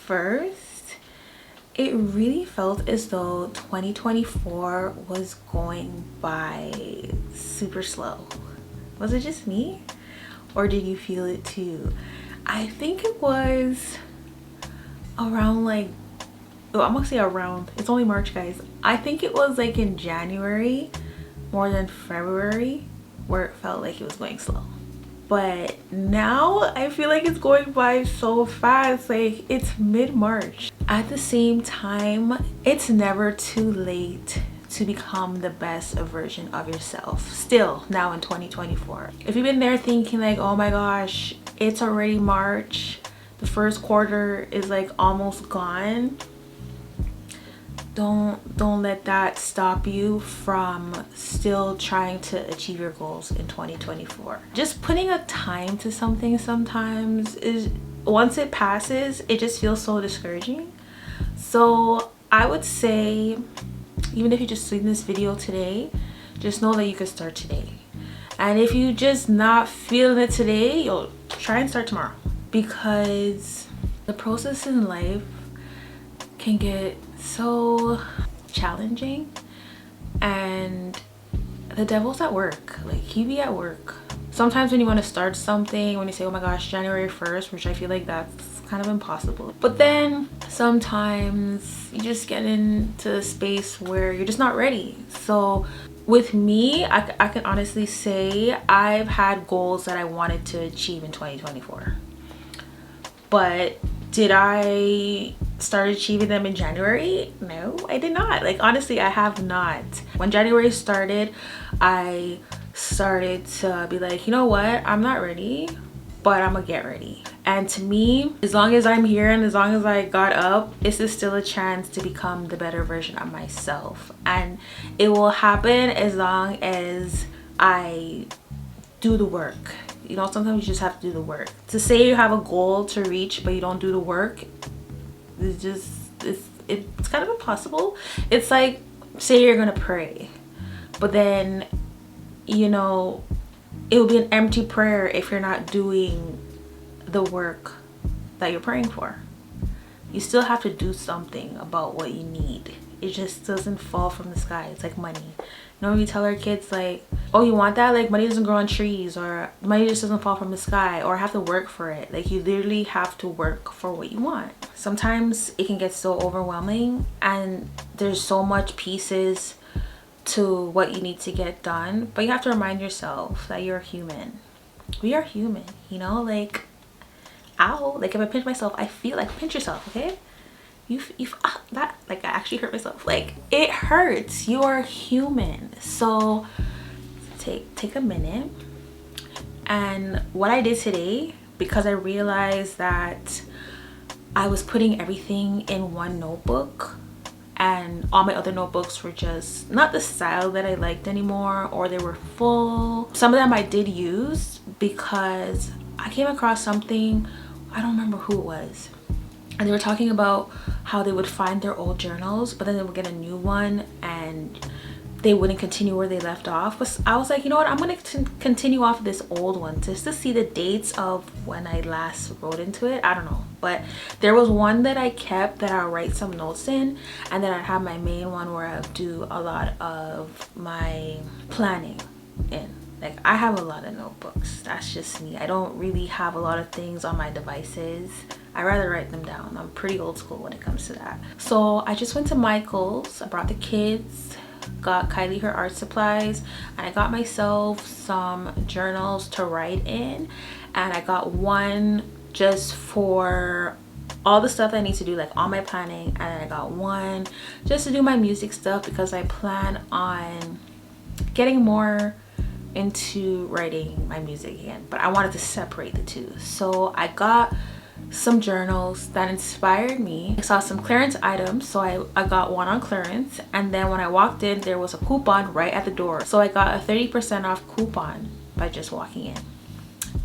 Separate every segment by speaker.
Speaker 1: first, it really felt as though 2024 was going by super slow. Was it just me? Or did you feel it too? I think it was around like, oh, I'm gonna say around, it's only March, guys. I think it was like in January more than February where it felt like it was going slow. But now I feel like it's going by so fast. Like, it's mid-March. At the same time, it's never too late to become the best version of yourself. Still, now in 2024. If you've been there thinking like, oh my gosh, it's already March, the first quarter is like almost gone, don't let that stop you from still trying to achieve your goals in 2024. Just putting a time to something sometimes is, once it passes, it just feels so discouraging. So I would say, even if you just seen this video today, just know that you can start today. And if you just not feeling it today, you'll try and start tomorrow, because the process in life can get so challenging and the devil's at work. Like, he be at work. Sometimes when you want to start something, when you say, oh my gosh, January 1st, which I feel like that's kind of impossible. But then sometimes you just get into a space where you're just not ready. So with me, I can honestly say I've had goals that I wanted to achieve in 2024. But did I start achieving them in January? No, I did not. Like, honestly, I have not. When January started, I started to be like, you know what, I'm not ready, but I'm gonna get ready. And to me, as long as I'm here and as long as I got up, this is still a chance to become the better version of myself. And it will happen as long as I do the work. You know, sometimes you just have to do the work. To say you have a goal to reach but you don't do the work, it's just, it's kind of impossible. It's like, say you're gonna pray, but then, you know, it will be an empty prayer if you're not doing the work that you're praying for. You still have to do something about what you need. It just doesn't fall from the sky. It's like money. You know, when we tell our kids like, oh, you want that? Like, money doesn't grow on trees, or money just doesn't fall from the sky, or have to work for it. Like, you literally have to work for what you want. Sometimes it can get so overwhelming and there's so much pieces to what you need to get done, but you have to remind yourself that you're human. We are human, you know? Like, ow, like if I pinch myself, I feel like, pinch yourself, okay? That, like, I actually hurt myself. Like, it hurts. You are human. So take a minute. And what I did today, because I realized that I was putting everything in one notebook and all my other notebooks were just not the style that I liked anymore, or they were full. Some of them I did use because I came across something, I don't remember who it was, and they were talking about how they would find their old journals, but then they would get a new one and they wouldn't continue where they left off. But I was like, you know what, I'm gonna continue off this old one just to see the dates of when I last wrote into it. I don't know, but there was one that I kept that I'll write some notes in, and then I have my main one where I'll do a lot of my planning in. Like, I have a lot of notebooks. That's just me. I don't really have a lot of things on my devices. I rather write them down. I'm pretty old school when it comes to that. So I just went to Michael's. I brought the kids, got Kylie her art supplies, and I got myself some journals to write in, and I got one just for all the stuff I need to do, like all my planning, and I got one just to do my music stuff because I plan on getting more into writing my music again, but I wanted to separate the two. So I got some journals that inspired me. I saw some clearance items, so I got one on clearance, and then when I walked in there was a coupon right at the door, so I got a 30% off coupon by just walking in,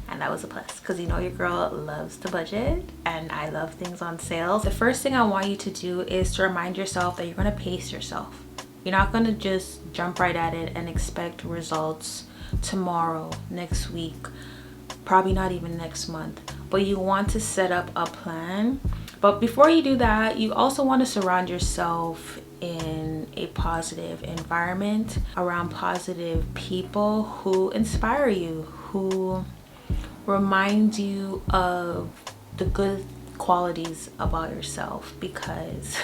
Speaker 1: and that was a plus because, you know, your girl loves the budget and I love things on sale. The first thing I want you to do is to remind yourself that you're going to pace yourself. You're not going to just jump right at it and expect results tomorrow, next week, probably not even next month, but you want to set up a plan But before you do that, you also want to surround yourself in a positive environment around positive people who inspire you, who remind you of the good qualities about yourself. Because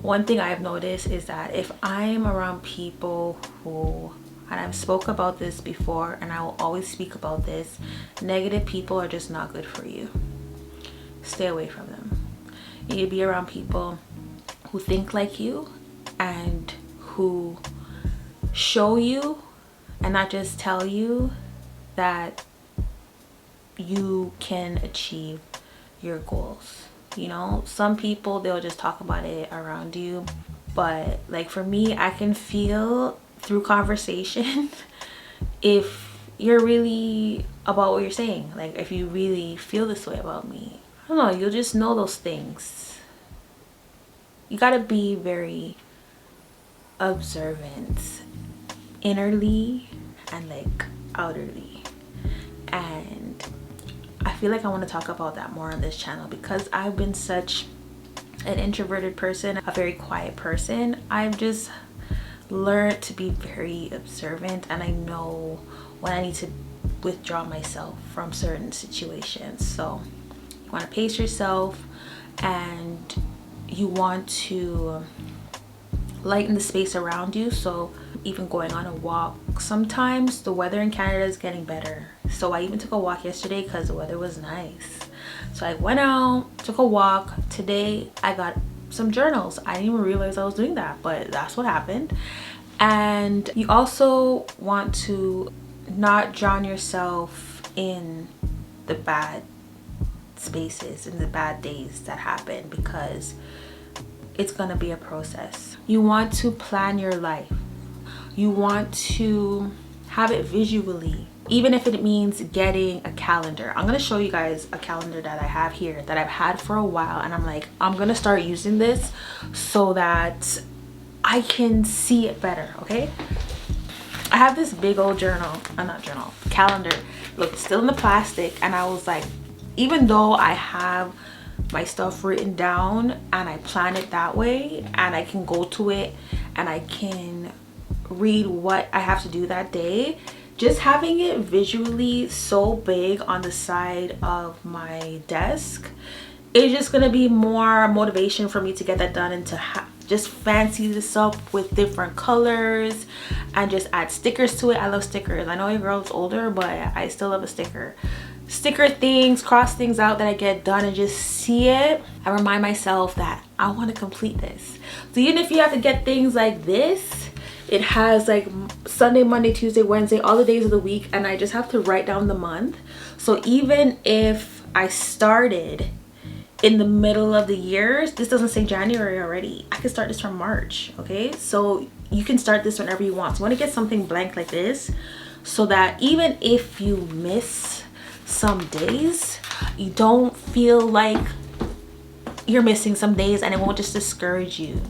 Speaker 1: one thing I've noticed is that if I'm around people who, and I've spoke about this before and I will always speak about this, negative people are just not good for you. Stay away from them. You need to be around people who think like you and who show you and not just tell you that you can achieve your goals. You know, some people, they'll just talk about it around you, but like for me, I can feel through conversation if you're really about what you're saying. Like if you really feel this way about me, I don't know, you'll just know those things. You gotta be very observant innerly and like outerly. And I feel like I want to talk about that more on this channel because I've been such an introverted person, a very quiet person. I've just learned to be very observant, and I know when I need to withdraw myself from certain situations. So you want to pace yourself, and you want to lighten the space around you. So even going on a walk, sometimes the weather in Canada is getting better, so I even took a walk yesterday because the weather was nice. So I went out, took a walk. Today I got some journals. I didn't even realize I was doing that, but that's what happened. And you also want to not drown yourself in the bad spaces, in the bad days that happen, because it's gonna be a process. You want to plan your life. You want to have it visually, even if it means getting a calendar. I'm gonna show you guys a calendar that I have here that I've had for a while, and I'm like, I'm gonna start using this so that I can see it better. Okay, I have this big old calendar. Look, it's still in the plastic, and I was like, even though I have my stuff written down and I plan it that way, and I can go to it and I can read what I have to do that day, just having it visually so big on the side of my desk is just gonna be more motivation for me to get that done, and to just fancy this up with different colors and just add stickers to it. I love stickers. I know your girl's older, but I still love a sticker things, cross things out that I get done, and just see it. I remind myself that I want to complete this. So even if you have to get things like this, it has like Sunday, Monday, Tuesday, Wednesday, all the days of the week, and I just have to write down the month. So even if I started in the middle of the year, this doesn't say January already, I can start this from March. Okay, so you can start this whenever you want. So you want to get something blank like this, so that even if you miss some days, you don't feel like you're missing some days, and it won't just discourage you.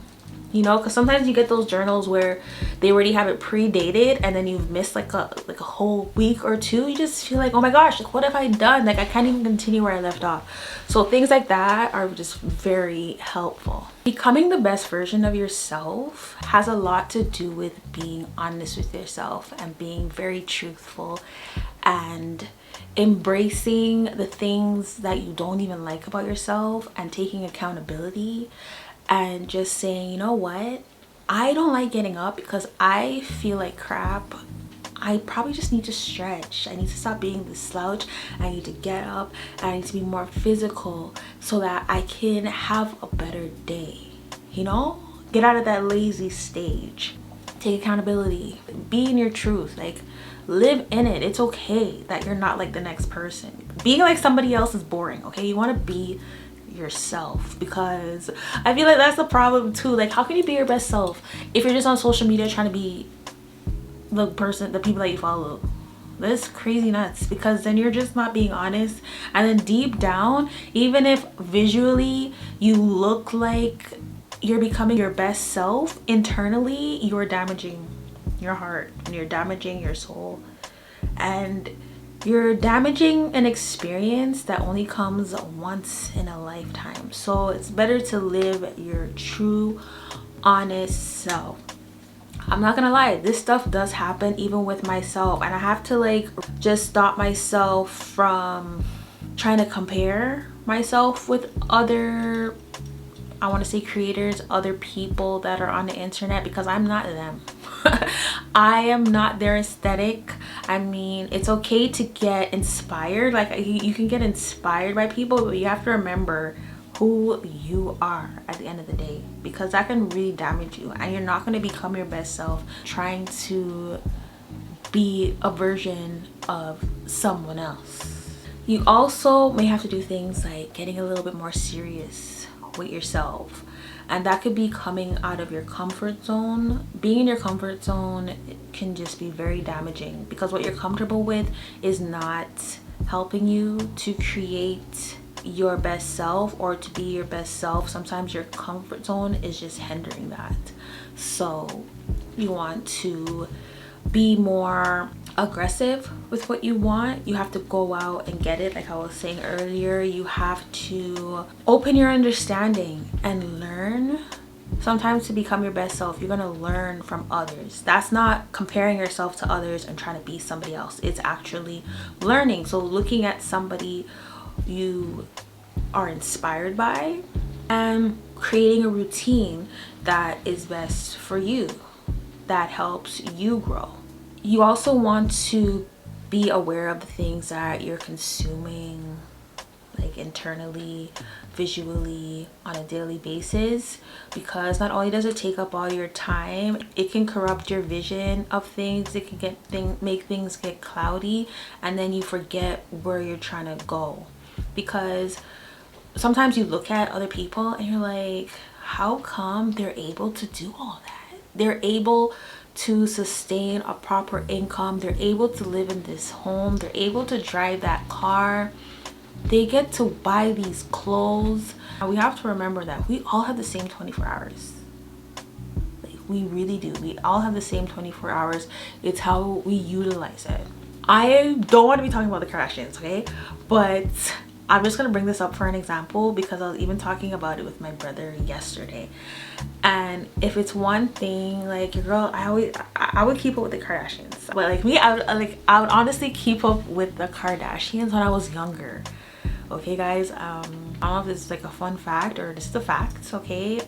Speaker 1: You know, because sometimes you get those journals where they already have it pre-dated, and then you've missed like a whole week or two. You just feel like, oh my gosh, like what have I done? Like I can't even continue where I left off. So things like that are just very helpful. Becoming the best version of yourself has a lot to do with being honest with yourself and being very truthful and embracing the things that you don't even like about yourself, and taking accountability, and just saying, you know what, I don't like getting up because I feel like crap. I probably just need to stretch. I need to stop being this slouch. I need to get up, and I need to be more physical so that I can have a better day. You know, get out of that lazy stage. Take accountability. Be in your truth. Like, live in it. It's okay that you're not like the next person. Being like somebody else is boring. Okay, you want to be yourself, because I feel like that's the problem too. Like, how can you be your best self if you're just on social media trying to be the people that you follow? That's crazy nuts, because then you're just not being honest. And then deep down, even if visually you look like you're becoming your best self, internally you're damaging your heart and you're damaging your soul. And You're damaging an experience that only comes once in a lifetime. So it's better to live your true, honest self. I'm not gonna lie, this stuff does happen even with myself, and I have to like just stop myself from trying to compare myself with other, I want to say, creators, other people that are on the internet, because I'm not them. I am not their aesthetic. I mean, it's okay to get inspired, like you can get inspired by people, but you have to remember who you are at the end of the day, because that can really damage you, and you're not going to become your best self trying to be a version of someone else. You also may have to do things like getting a little bit more serious with yourself, and that could be coming out of your comfort zone. Being in your comfort zone can just be very damaging, because what you're comfortable with is not helping you to create your best self or to be your best self. Sometimes your comfort zone is just hindering that. So you want to be more aggressive with what you want. You have to go out and get it. Like I was saying earlier, you have to open your understanding and learn. Sometimes to become your best self, you're going to learn from others. That's not comparing yourself to others and trying to be somebody else. It's actually learning. So looking at somebody you are inspired by and creating a routine that is best for you, that helps you grow. You also want to be aware of the things that you're consuming, like internally, visually, on a daily basis, because not only does it take up all your time, it can corrupt your vision of things. It can make things get cloudy, and then you forget where you're trying to go. Because sometimes you look at other people and you're like, how come they're able to do all that? They're able to sustain a proper income. They're able to live in this home. They're able to drive that car. They get to buy these clothes. And we have to remember that we all have the same 24 hours. Like, we really do. We all have the same 24 hours. It's how we utilize it. I don't want to be talking about the Kardashians, okay? But I'm just gonna bring this up for an example, because I was even talking about it with my brother yesterday. And if it's one thing, like, your girl, I would keep up with the Kardashians. But like me, I would honestly keep up with the Kardashians when I was younger. Okay, guys. I don't know if this is like a fun fact or just the facts. Okay.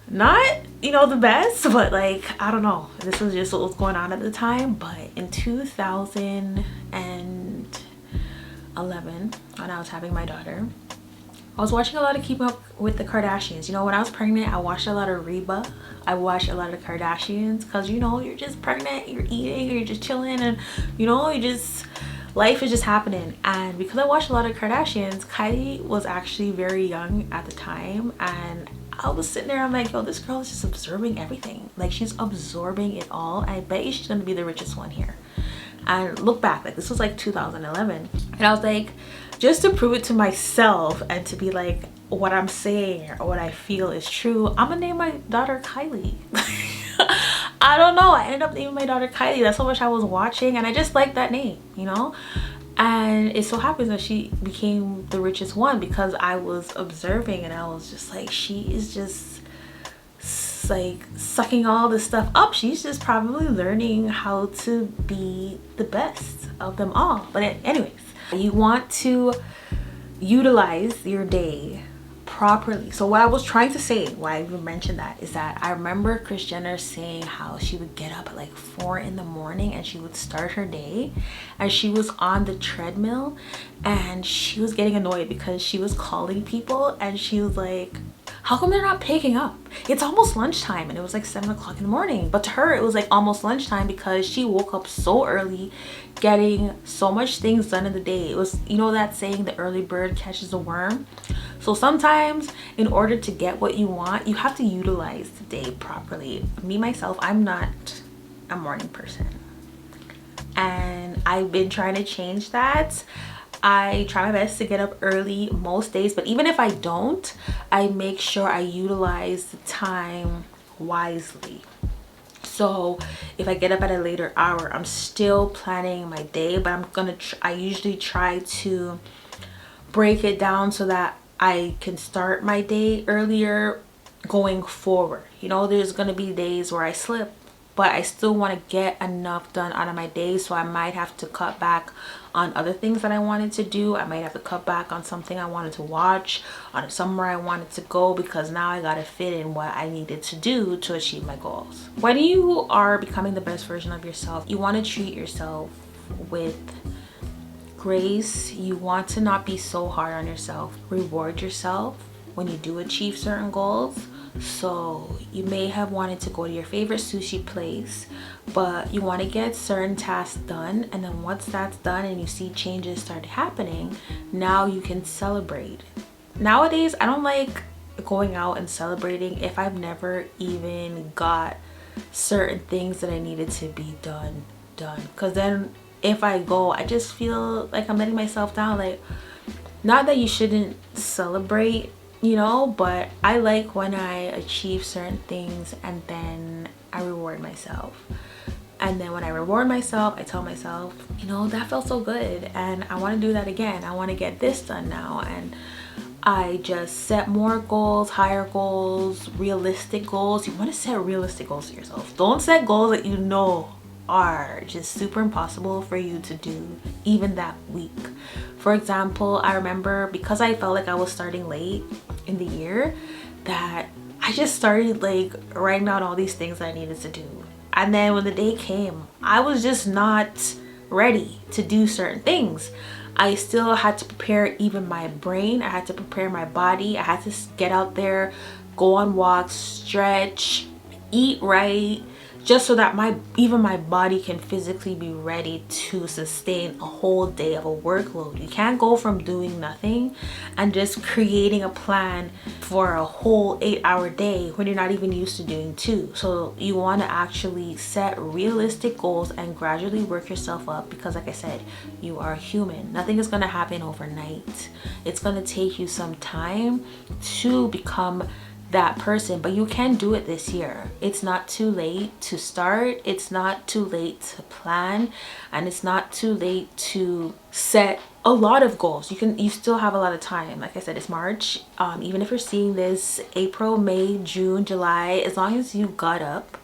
Speaker 1: Not, you know, the best, but like, I don't know. This was just what was going on at the time. But in 2011, when I was having my daughter, I was watching a lot of Keeping Up with the Kardashians. You know, when I was pregnant, I watched a lot of Reba. I watched a lot of Kardashians, because, you know, you're just pregnant, you're eating, you're just chilling, and, you know, life is just happening. And because I watched a lot of Kardashians, Kylie was actually very young at the time, and I was sitting there, I'm like, yo, this girl is just absorbing everything. Like, she's absorbing it all. I bet you she's gonna be the richest one here. And look back, like, this was like 2011, and I was like, just to prove it to myself and to be like, what I'm saying or what I feel is true, I'm gonna name my daughter Kylie. I don't know, I ended up naming my daughter Kylie. That's how much I was watching, and I just like that name, you know. And it so happens that she became the richest one, because I was observing, and I was just like, she is just like sucking all this stuff up. She's just probably learning how to be the best of them all. But anyways, you want to utilize your day properly. So what I was trying to say, why I even mentioned that, is that I remember Kris Jenner saying how she would get up at like 4 in the morning and she would start her day, and she was on the treadmill, and she was getting annoyed because she was calling people, and she was like, how come they're not picking up? It's almost lunchtime, and it was like 7 o'clock in the morning. But to her, it was like almost lunchtime, because she woke up so early, getting so much things done in the day. It was, you know, that saying, the early bird catches the worm. So sometimes in order to get what you want, you have to utilize the day properly. Me, myself, I'm not a morning person, and I've been trying to change that. I try my best to get up early most days, but even if I don't, I make sure I utilize the time wisely. So if I get up at a later hour, I'm still planning my day, but I usually try to break it down so that I can start my day earlier going forward. You know, there's gonna be days where I slip, but I still want to get enough done out of my day, so I might have to cut back on other things that I wanted to do. I might have to cut back on something I wanted to watch, on somewhere I wanted to go, because now I gotta fit in what I needed to do to achieve my goals. When you are becoming the best version of yourself, you want to treat yourself with grace. You want to not be so hard on yourself. Reward yourself when you do achieve certain goals. So you may have wanted to go to your favorite sushi place, but you want to get certain tasks done, and then once that's done and you see changes start happening, now you can celebrate. Nowadays I don't like going out and celebrating if I've never even got certain things that I needed to be done, because then if I go, I just feel like I'm letting myself down. Like, not that you shouldn't celebrate, you know, but I like when I achieve certain things and then I reward myself. And then when I reward myself, I tell myself, you know, that felt so good and I want to do that again. I want to get this done now. And I just set more goals, higher goals, realistic goals. You want to set realistic goals for yourself. Don't set goals that you know are just super impossible for you to do even that week. For example, I remember, because I felt like I was starting late in the year, that I just started like writing out all these things I needed to do. And then when the day came, I was just not ready to do certain things. I still had to prepare even my brain. I had to prepare my body. I had to get out there, go on walks, stretch, eat right, just so that even my body can physically be ready to sustain a whole day of a workload. You can't go from doing nothing and just creating a plan for a whole 8-hour day when you're not even used to doing 2. So you want to actually set realistic goals and gradually work yourself up, because like I said, you are human. Nothing is going to happen overnight. It's going to take you some time to become that person, but you can do it this year. It's not too late to start. It's not too late to plan, and it's not too late to set a lot of goals. You still have a lot of time. Like I said, it's March. Even if you're seeing this April, May, June, July, as long as you got up,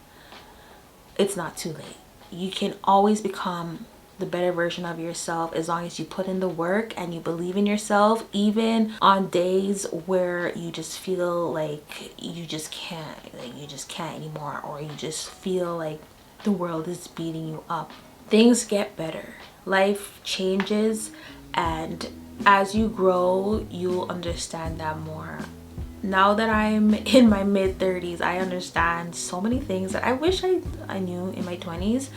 Speaker 1: it's not too late. You can always become the better version of yourself as long as you put in the work and you believe in yourself, even on days where you just feel like you just can't anymore, or you just feel like the world is beating you up. Things get better, life changes, and as you grow, you'll understand that more. Now that I'm in my mid-30s, I understand so many things that I wish I knew in my 20s.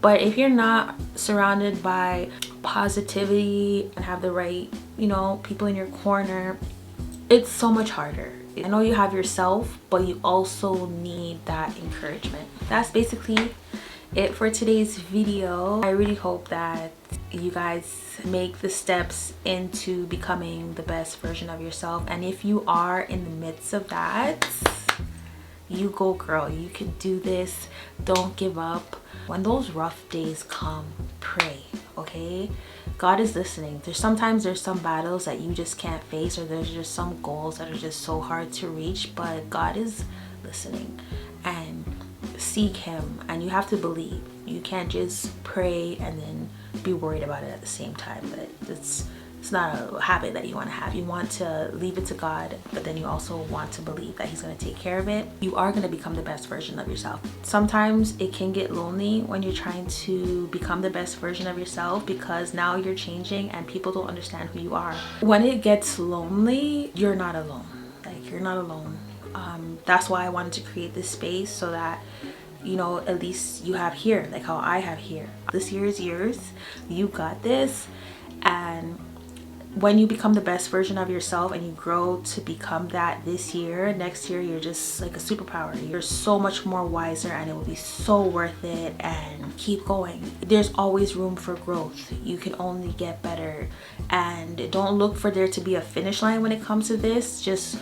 Speaker 1: But if you're not surrounded by positivity and have the right, you know, people in your corner, it's so much harder. I know you have yourself, but you also need that encouragement. That's basically it for today's video. I really hope that you guys make the steps into becoming the best version of yourself. And if you are in the midst of that, you go, girl. You can do this. Don't give up. When those rough days come, pray, okay? God is listening. Sometimes there's some battles that you just can't face, or there's just some goals that are just so hard to reach, but God is listening. And seek him, and you have to believe. You can't just pray and then be worried about it at the same time. But it's not a habit that you want to have. You want to leave it to God, but then you also want to believe that he's going to take care of it. You are going to become the best version of yourself. Sometimes it can get lonely when you're trying to become the best version of yourself, because now you're changing and people don't understand who you are. When it gets lonely, you're not alone. Like, you're not alone. That's why I wanted to create this space, so that, you know, at least you have here, like how I have here. This year is yours. You got this. And when you become the best version of yourself and you grow to become that this year, next year you're just like a superpower. You're so much more wiser and it will be so worth it. And keep going. There's always room for growth. You can only get better, and don't look for there to be a finish line when it comes to this. Just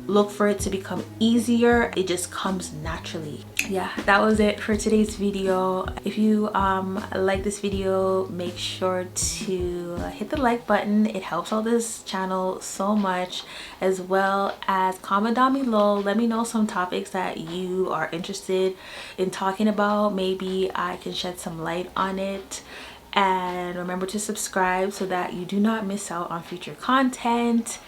Speaker 1: look for it to become easier. It just comes naturally. Yeah, that was it for today's video. If you like this video, make sure to hit the like button. It helps out this channel so much, as well as comment down below. Let me know some topics that you are interested in talking about. Maybe I can shed some light on it. And remember to subscribe so that you do not miss out on future content.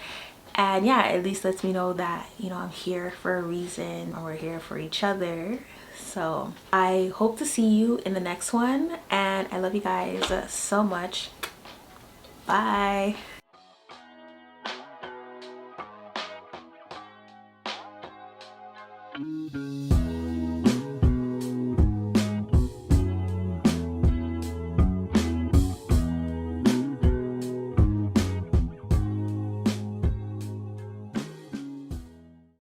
Speaker 1: And yeah, at least lets me know that, you know, I'm here for a reason, or we're here for each other. So I hope to see you in the next one, and I love you guys so much. Bye.